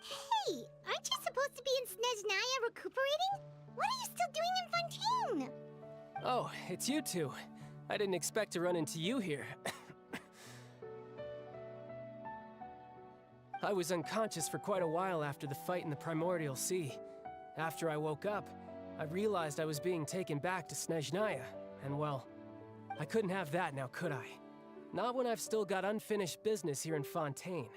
Hey, aren't you supposed to be in Snezhnaya recuperating? What are you still doing in Fontaine? Oh, it's you two. I didn't expect to run into you here. I was unconscious for quite a while after the fight in the Primordial Sea. After I woke up, I realized I was being taken back to Snezhnaya, and well, I couldn't have that now, could I? Not when I've still got unfinished business here in Fontaine.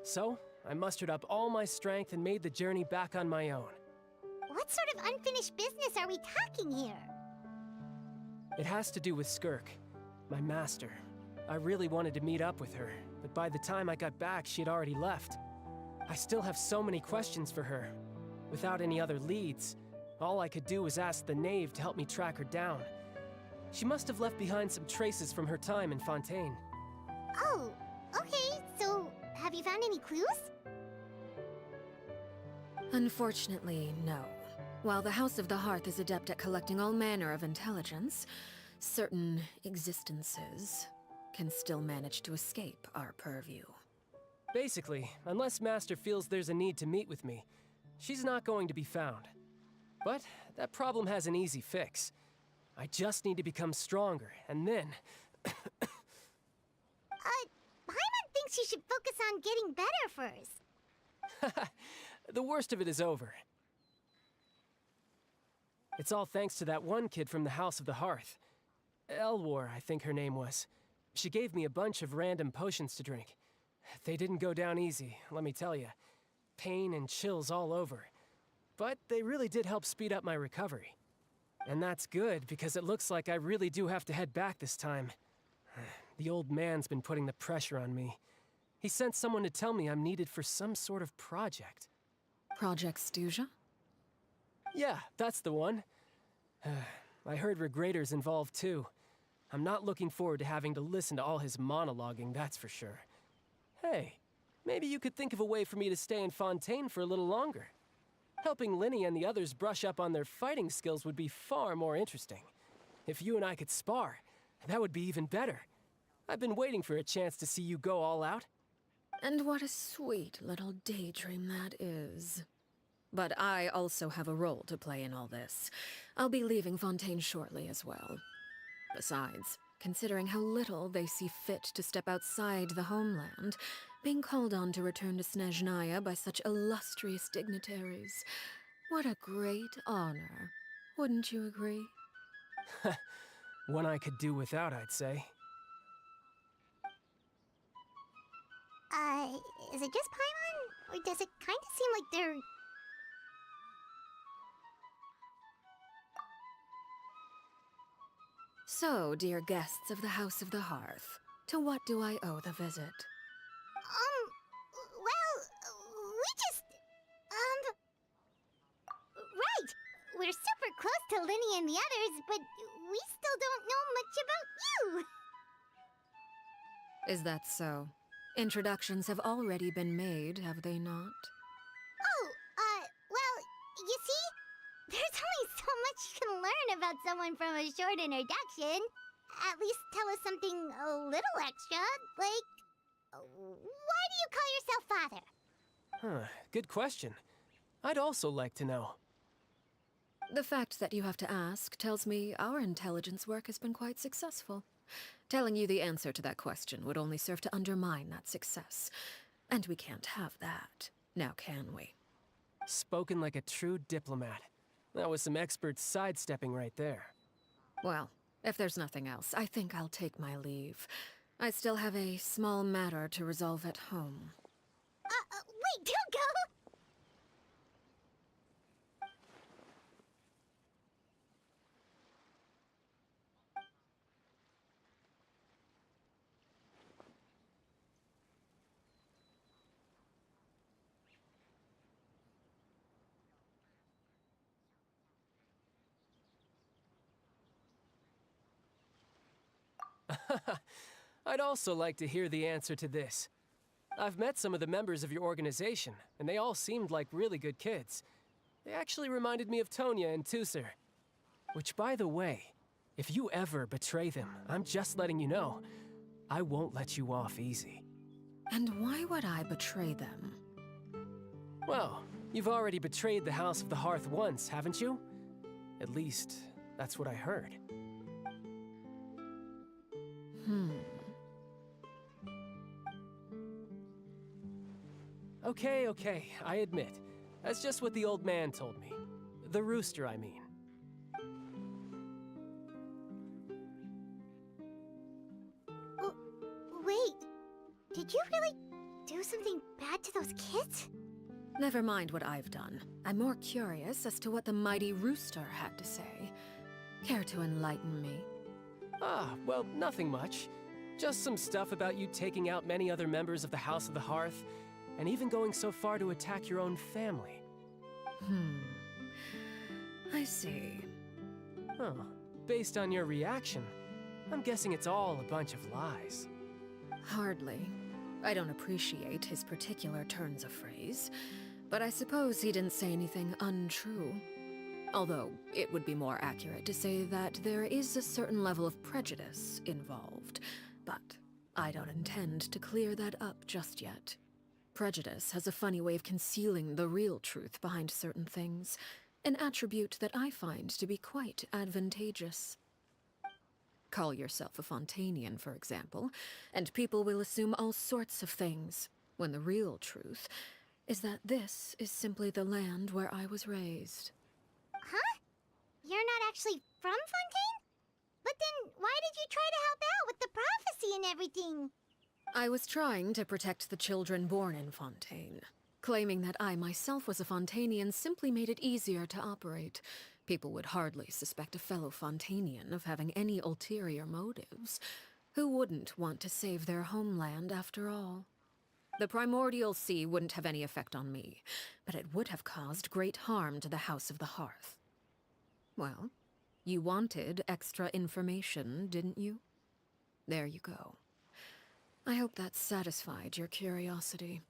So, I mustered up all my strength and made the journey back on my own. What sort of unfinished business are we talking here? It has to do with Skirk, my master. I really wanted to meet up with her, but by the time I got back, she had already left. I still have so many questions for her. Without any other leads, all I could do was ask the knave to help me track her down. She must have left behind some traces from her time in Fontaine. Oh, okay, so have you found any clues? Unfortunately, no. While the House of the Hearth is adept at collecting all manner of intelligence, certain existences can still manage to escape our purview. Basically, unless Master feels there's a need to meet with me, she's not going to be found. But that problem has an easy fix. I just need to become stronger, and then... Paimon thinks you should focus on getting better first. The worst of it is over. It's all thanks to that one kid from the House of the Hearth. Elwar, I think her name was. She gave me a bunch of random potions to drink. They didn't go down easy, let me tell you. Pain and chills all over. But they really did help speed up my recovery. And that's good, because it looks like I really do have to head back this time. The old man's been putting the pressure on me. He sent someone to tell me I'm needed for some sort of project. Project Stuja? Yeah, that's the one. I heard Regrader's involved too. I'm not looking forward to having to listen to all his monologuing, that's for sure. Hey, maybe you could think of a way for me to stay in Fontaine for a little longer. Helping Linny and the others brush up on their fighting skills would be far more interesting. If you and I could spar, that would be even better. I've been waiting for a chance to see you go all out. And what a sweet little daydream that is. But I also have a role to play in all this. I'll be leaving Fontaine shortly as well. Besides, considering how little they see fit to step outside the homeland, being called on to return to Snezhnaya by such illustrious dignitaries, what a great honor. Wouldn't you agree? One I could do without, I'd say. Is it just Paimon? Or does it kind of seem like they're... So, dear guests of the House of the Hearth, to what do I owe the visit? Well, we just... Right! We're super close to Linny and the others, but we still don't know much about you! Is that so? Introductions have already been made, have they not? Oh, well, you see? There's only so much you can learn about someone from a short introduction. At least tell us something a little extra, like... Why do you call yourself father? Huh, good question. I'd also like to know. The fact that you have to ask tells me our intelligence work has been quite successful. Telling you the answer to that question would only serve to undermine that success. And we can't have that, now can we? Spoken like a true diplomat. That was some expert sidestepping right there. Well, if there's nothing else, I think I'll take my leave. I still have a small matter to resolve at home. Wait, don't go! I'd also like to hear the answer to this. I've met some of the members of your organization, and they all seemed like really good kids. They actually reminded me of Tonya and Tusser. Which, by the way, if you ever betray them, I'm just letting you know, I won't let you off easy. And why would I betray them? Well, you've already betrayed the House of the Hearth once, haven't you? At least, that's what I heard. Okay, I admit. That's just what the old man told me. The rooster, I mean. Wait, did you really do something bad to those kids? Never mind what I've done. I'm more curious as to what the mighty rooster had to say. Care to enlighten me? Ah, well, nothing much. Just some stuff about you taking out many other members of the House of the Hearth, and even going so far to attack your own family. I see. Huh. Based on your reaction, I'm guessing it's all a bunch of lies. Hardly. I don't appreciate his particular turns of phrase, but I suppose he didn't say anything untrue. Although, it would be more accurate to say that there is a certain level of prejudice involved, but I don't intend to clear that up just yet. Prejudice has a funny way of concealing the real truth behind certain things, an attribute that I find to be quite advantageous. Call yourself a Fontainian, for example, and people will assume all sorts of things, when the real truth is that this is simply the land where I was raised. Huh? You're not actually from Fontaine? But then why did you try to help out with the prophecy and everything? I was trying to protect the children born in Fontaine. Claiming that I myself was a Fontainian simply made it easier to operate. People would hardly suspect a fellow Fontainian of having any ulterior motives. Who wouldn't want to save their homeland after all? The primordial sea wouldn't have any effect on me, but it would have caused great harm to the House of the Hearth. Well, you wanted extra information, didn't you? There you go. I hope that satisfied your curiosity.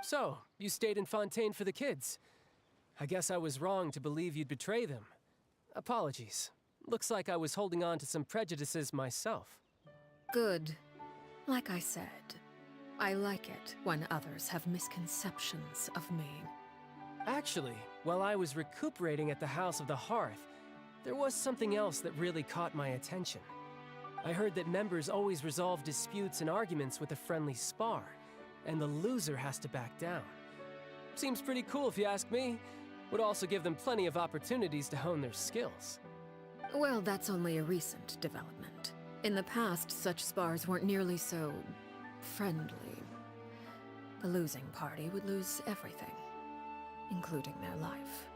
So, you stayed in Fontaine for the kids. I guess I was wrong to believe you'd betray them. Apologies. Looks like I was holding on to some prejudices myself. Good. Like I said, I like it when others have misconceptions of me. Actually, while I was recuperating at the House of the Hearth, there was something else that really caught my attention. I heard that members always resolve disputes and arguments with a friendly spar, and the loser has to back down. Seems pretty cool if you ask me. Would also give them plenty of opportunities to hone their skills. Well, that's only a recent development. In the past, such spars weren't nearly so friendly. The losing party would lose everything, including their life.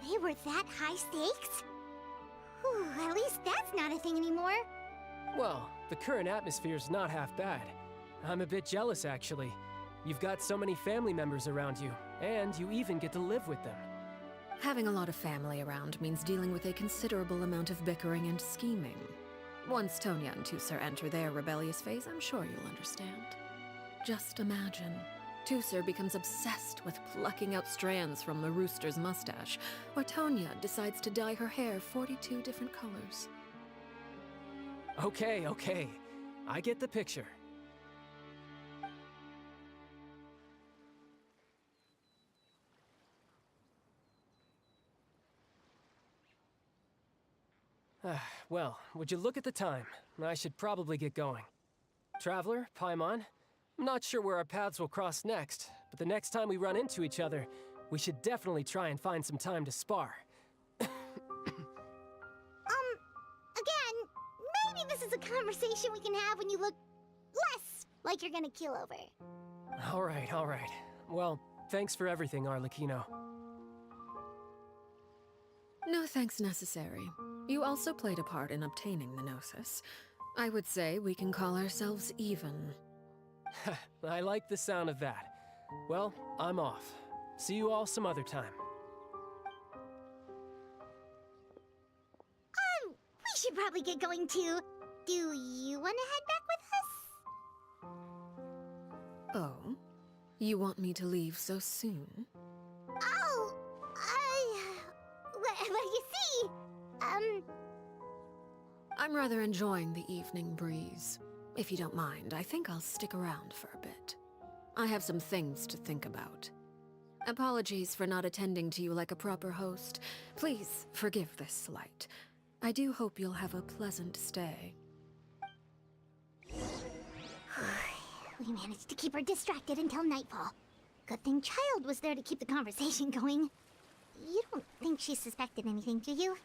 They were that high stakes? Whew, at least that's not a thing anymore. Well, the current atmosphere's not half bad. I'm a bit jealous, actually. You've got so many family members around you, and you even get to live with them. Having a lot of family around means dealing with a considerable amount of bickering and scheming. Once Tonya and Tusser enter their rebellious phase, I'm sure you'll understand. Just imagine. Tusser becomes obsessed with plucking out strands from the rooster's mustache, or Tonya decides to dye her hair 42 different colors. Okay. I get the picture. Well, would you look at the time? I should probably get going. Traveler, Paimon, I'm not sure where our paths will cross next, but the next time we run into each other, we should definitely try and find some time to spar. Again, maybe this is a conversation we can have when you look less like you're gonna keel over. All right. Well, thanks for everything, Arlecchino. No thanks necessary. You also played a part in obtaining the Gnosis. I would say we can call ourselves even. I like the sound of that. Well, I'm off. See you all some other time. We should probably get going too. Do you want to head back with us? Oh? You want me to leave so soon? Well, you see, I'm rather enjoying the evening breeze. If you don't mind, I think I'll stick around for a bit. I have some things to think about. Apologies for not attending to you like a proper host. Please forgive this slight. I do hope you'll have a pleasant stay. We managed to keep her distracted until nightfall. Good thing Child was there to keep the conversation going. You don't think she suspected anything, do you?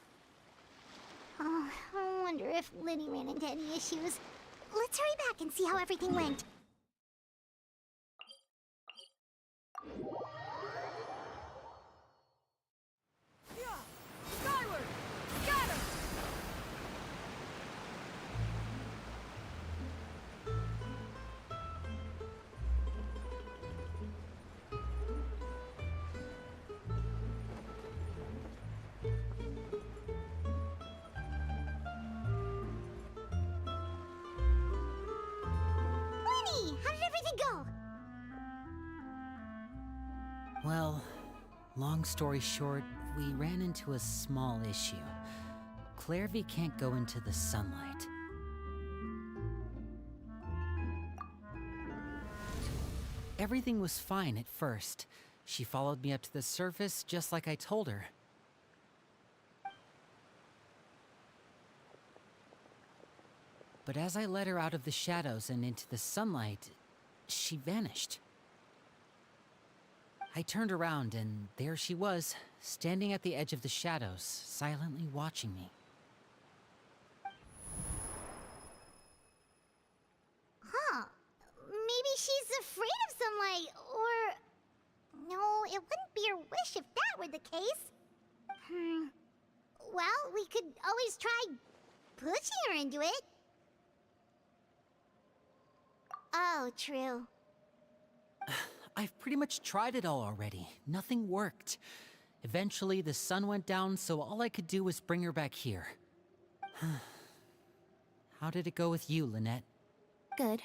Oh, I wonder if Liddy ran into any issues. Let's hurry back and see how everything went. Skyward! Scatter! Winnie, how did everything go? Well, long story short, we ran into a small issue. Clairvy can't go into the sunlight. Everything was fine at first. She followed me up to the surface just like I told her. But as I led her out of the shadows and into the sunlight, she vanished. I turned around and there she was, standing at the edge of the shadows, silently watching me. Huh. Maybe she's afraid of sunlight, or... No, it wouldn't be her wish if that were the case. Well, we could always try pushing her into it. Oh, true. I've pretty much tried it all already. Nothing worked. Eventually, the sun went down, so all I could do was bring her back here. How did it go with you, Lynette? Good.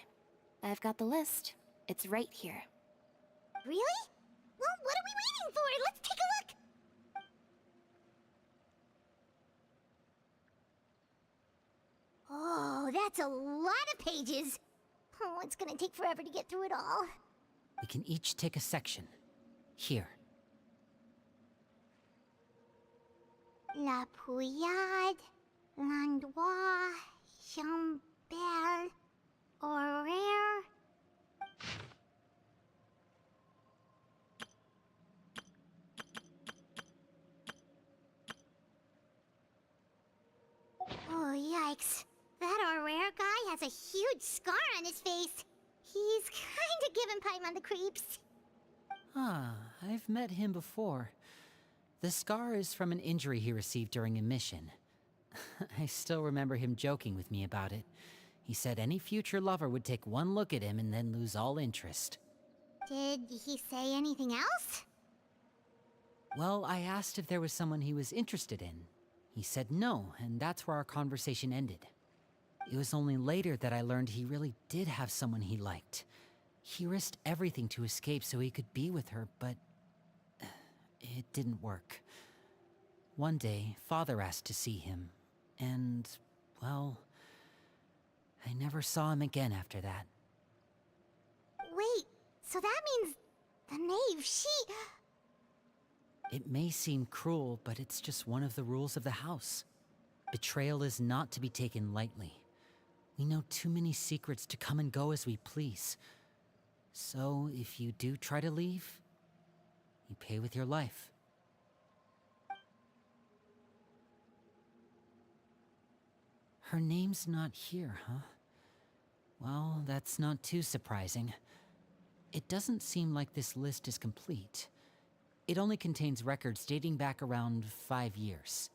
I've got the list. It's right here. Really? Well, what are we waiting for? Let's take a look! Oh, that's a lot of pages. Oh, it's gonna take forever to get through it all. We can each take a section. Here. La Pouillade, l'endroit, Chambel, horaire. Oh, yikes. That horaire guy has a huge scar on his face. He's kinda giving Paimon the creeps. Ah, I've met him before. The scar is from an injury he received during a mission. I still remember him joking with me about it. He said any future lover would take one look at him and then lose all interest. Did he say anything else? Well, I asked if there was someone he was interested in. He said no, and that's where our conversation ended. It was only later that I learned he really did have someone he liked. He risked everything to escape so he could be with her, but it didn't work. One day, Father asked to see him, and, well, I never saw him again after that. Wait, so that means the knave, she... It may seem cruel, but it's just one of the rules of the house. Betrayal is not to be taken lightly. We know too many secrets to come and go as we please. So, if you do try to leave, you pay with your life. Her name's not here, huh? Well, that's not too surprising. It doesn't seem like this list is complete. It only contains records dating back around 5 years.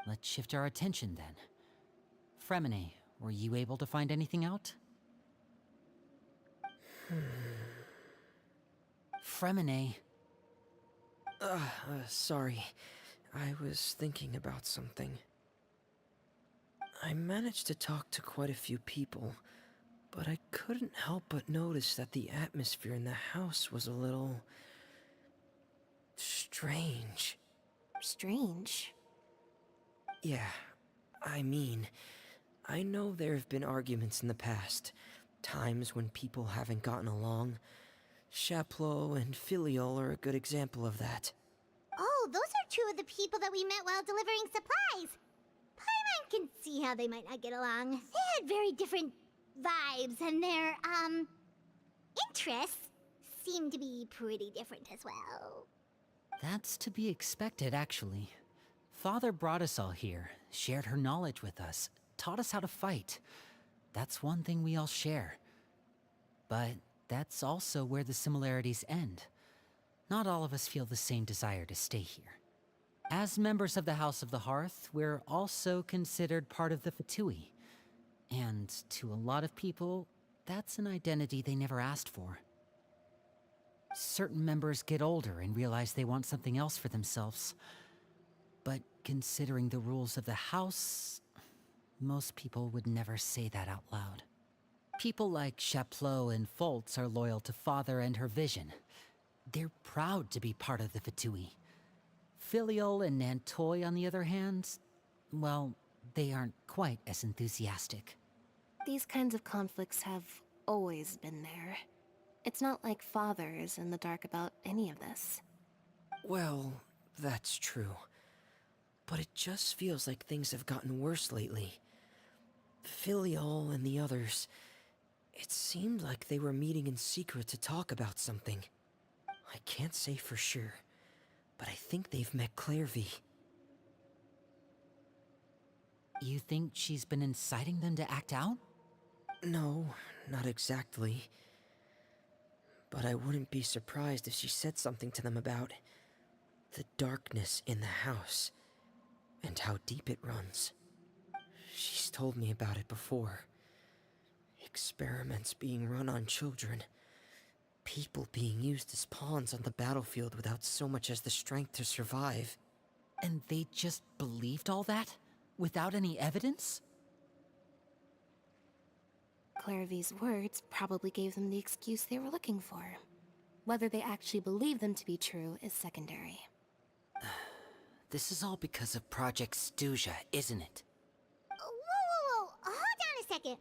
Let's shift our attention then. Fremine, were you able to find anything out? Fremine. Sorry. I was thinking about something. I managed to talk to quite a few people, but I couldn't help but notice that the atmosphere in the house was a little... strange. Strange. Yeah, I mean, I know there have been arguments in the past, times when people haven't gotten along. Chaplot and Filiol are a good example of that. Oh, those are two of the people that we met while delivering supplies. Paimon can see how they might not get along. They had very different vibes, and their, interests seem to be pretty different as well. That's to be expected, actually. Father brought us all here, shared her knowledge with us, taught us how to fight. That's one thing we all share. But that's also where the similarities end. Not all of us feel the same desire to stay here. As members of the House of the Hearth, we're also considered part of the Fatui. And to a lot of people, that's an identity they never asked for. Certain members get older and realize they want something else for themselves. But considering the rules of the House, most people would never say that out loud. People like Chaplot and Foltz are loyal to Father and her vision. They're proud to be part of the Fatui. Filiol and Nantoy, on the other hand, well, they aren't quite as enthusiastic. These kinds of conflicts have always been there. It's not like Father is in the dark about any of this. Well, that's true. But it just feels like things have gotten worse lately. Filiol and the others, it seemed like they were meeting in secret to talk about something. I can't say for sure, but I think they've met Clairvy. You think she's been inciting them to act out? No, not exactly. But I wouldn't be surprised if she said something to them about the darkness in the house and how deep it runs. She's told me about it before. Experiments being run on children. People being used as pawns on the battlefield without so much as the strength to survive. And they just believed all that? Without any evidence? Clairvy's words probably gave them the excuse they were looking for. Whether they actually believe them to be true is secondary. This is all because of Project Stuja, isn't it? Whoa. Hold on a second.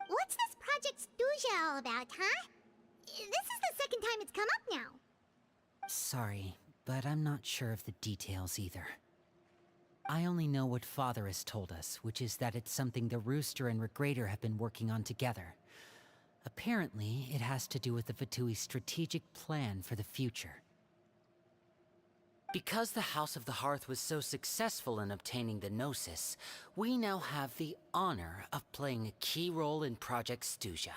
What's this Project Stuja all about, huh? This is the second time it's come up now. Sorry, but I'm not sure of the details either. I only know what Father has told us, which is that it's something the Rooster and Regrator have been working on together. Apparently, it has to do with the Fatui's strategic plan for the future. Because the House of the Hearth was so successful in obtaining the Gnosis, we now have the honor of playing a key role in Project Stuja.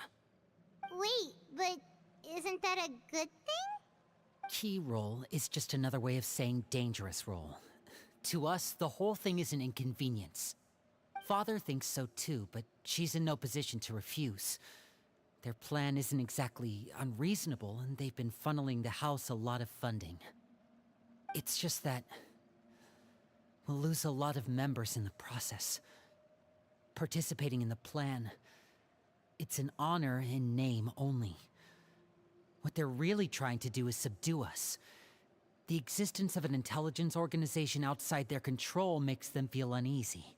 Wait, but isn't that a good thing? Key role is just another way of saying dangerous role. To us, the whole thing is an inconvenience. Father thinks so too, but she's in no position to refuse. Their plan isn't exactly unreasonable, and they've been funneling the house a lot of funding. It's just that we'll lose a lot of members in the process. Participating in the plan, it's an honor in name only. What they're really trying to do is subdue us. The existence of an intelligence organization outside their control makes them feel uneasy.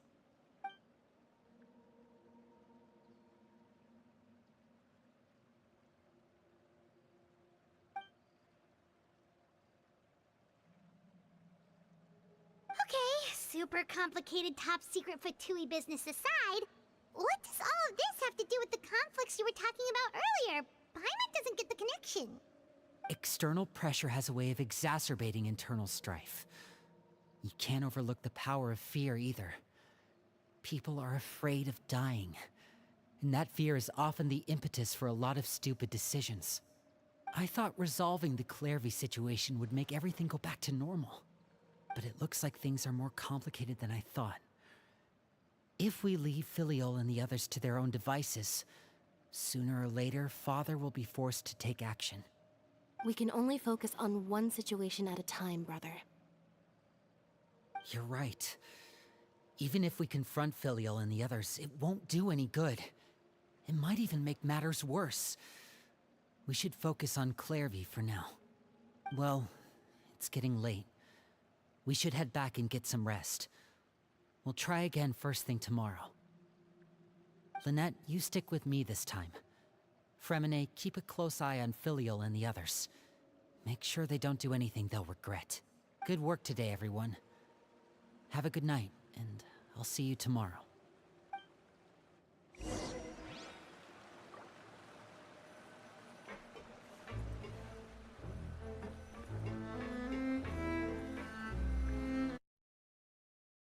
Okay, super complicated top secret Fatui business aside, what does all of this have to do with the conflicts you were talking about earlier? Paimon doesn't get the connection. External pressure has a way of exacerbating internal strife. You can't overlook the power of fear either. People are afraid of dying, and that fear is often the impetus for a lot of stupid decisions. I thought resolving the Clairvy situation would make everything go back to normal, but it looks like things are more complicated than I thought. If we leave Filiol and the others to their own devices, sooner or later, Father will be forced to take action. We can only focus on one situation at a time, brother. You're right. Even if we confront Filiol and the others, it won't do any good. It might even make matters worse. We should focus on Clairvy for now. Well, it's getting late. We should head back and get some rest. We'll try again first thing tomorrow. Lynette, you stick with me this time. Fremine, keep a close eye on Filial and the others. Make sure they don't do anything they'll regret. Good work today, everyone. Have a good night, and I'll see you tomorrow.